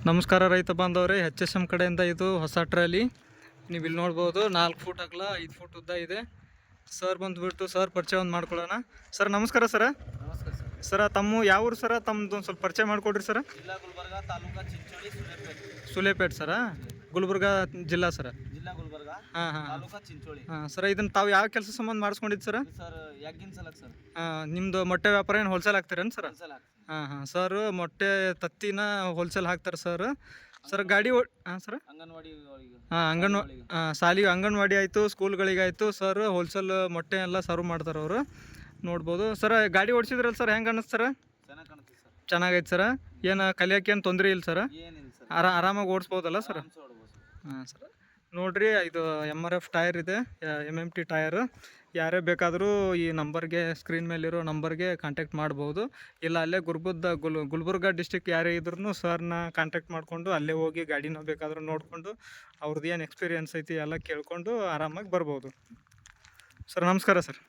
ನಮಸ್ಕಾರ ರೈತ ಬಾಂಧವರೇ, HSM ಕಡೆಯಿಂದ ಇದು ಹೊಸ ಟ್ರಾಲಿ. ನೀವು ಇಲ್ಲಿ ನೋಡ್ಬೋದು 4 ಫೂಟ್ ಅಗಲ 5 ಫೂಟ್ ಉದ್ದ ಇದೆ. ಸರ್ ಬಂದುಬಿಟ್ಟು ಸರ್ ಪರಿಚಯ ಒಂದು ಮಾಡ್ಕೊಳ್ಳೋಣ. ಸರ್ ನಮಸ್ಕಾರ ಸರ. ನಮಸ್ಕಾರ ಸರ್. ಸರ ತಮ್ಮ ಯಾವ ಊರು ಸರ? ತಮ್ಮದು ಒಂದು ಸ್ವಲ್ಪ ಪರಿಚಯ ಮಾಡಿಕೊಡ್ರಿ ಸರ. ಜಿಲ್ಲಾ ಗುಲ್ಬರ್ಗ, ತಾಲೂಕಾ ಚಿಂಚೋಳಿ, ಸುಲೇಪೇಟ್ ಸರ, ಗುಲ್ಬರ್ಗ ಜಿಲ್ಲಾ ಸರ. ಜಿಲ್ಲಾ ಗುಲ್ಬರ್ಗ, ಹಾಂ ಹಾಂ ತಾಲೂಕಾ ಚಿಂಚೋಳಿ. ಹಾಂ ಸರ, ಇದನ್ನು ತಾವು ಯಾವ ಕೆಲಸ ಸಂಬಂಧ ಮಾಡಿಸ್ಕೊಂಡಿದ್ದು ಸರ? ಸರ್ ಯಾಗಿನ ಸಲಕ್ ಸರ್. ನಿಮ್ಮದು ಮೊಟ್ಟೆ ವ್ಯಾಪಾರ ಏನು ಹೋಲ್ಸೇಲ್ ಹಾಕ್ತೀರೇನು ಸರ? ಹಾಂ ಹಾಂ ಸರ್, ಮೊಟ್ಟೆ ತತ್ತಿನ ಹೋಲ್ಸೇಲ್ ಹಾಕ್ತಾರೆ ಸರ್. ಸರ್ ಗಾಡಿ ಹಾಂ ಸರ್, ಅಂಗನವಾಡಿ ಶಾಲೆಗೆ ಅಂಗನವಾಡಿ ಆಯಿತು, ಸ್ಕೂಲ್ಗಳಿಗಾಯಿತು ಸರ್, ಹೋಲ್ಸೇಲ್ ಮೊಟ್ಟೆ ಎಲ್ಲ ಸರ್ವ್ ಮಾಡ್ತಾರೆ ಅವರು. ನೋಡ್ಬೋದು ಸರ್. ಗಾಡಿ ಓಡಿಸಿದ್ರಲ್ಲ ಸರ್, ಹೆಂಗೆ ಅನ್ನಿಸ್ತು ಸರ್? ಚೆನ್ನಾಗಿ ಕಾಣುತ್ತೆ ಸರ್. ಚೆನ್ನಾಗೈತೆ ಸರ್. ಏನು ಕಲಿಯೋಕೆ ಏನು ತೊಂದರೆ ಇಲ್ಲ ಸರ್? ಏನಿಲ್ಲ ಸರ್, ಆರಾಮಾಗಿ ಓಡಿಸ್ಬೋದಲ್ಲ ಸರ್? ಹಾಂ ಸರ್, ನೋಡಿರಿ ಇದು MRF ಟೈರ್ ಇದೆ, MMT ಟೈರ್. ಯಾರೇ ಬೇಕಾದರೂ ಈ ನಂಬರ್ಗೆ, ಸ್ಕ್ರೀನ್ ಮೇಲಿರೋ ನಂಬರ್ಗೆ ಕಾಂಟ್ಯಾಕ್ಟ್ ಮಾಡ್ಬೋದು. ಇಲ್ಲ ಅಲ್ಲೇ ಗುಲ್ಬರ್ಗ ಡಿಸ್ಟಿಕ್ ಯಾರೇ ಇದ್ರೂ ಸರ್ನ ಕಾಂಟ್ಯಾಕ್ಟ್ ಮಾಡಿಕೊಂಡು ಅಲ್ಲೇ ಹೋಗಿ ಗಾಡಿನ ಬೇಕಾದರೂ ನೋಡಿಕೊಂಡು ಅವ್ರದ್ದು ಏನು ಎಕ್ಸ್ಪೀರಿಯನ್ಸ್ ಐತಿ ಎಲ್ಲ ಕೇಳಿಕೊಂಡು ಆರಾಮಾಗಿ ಬರ್ಬೋದು. ಸರ್ ನಮಸ್ಕಾರ ಸರ್.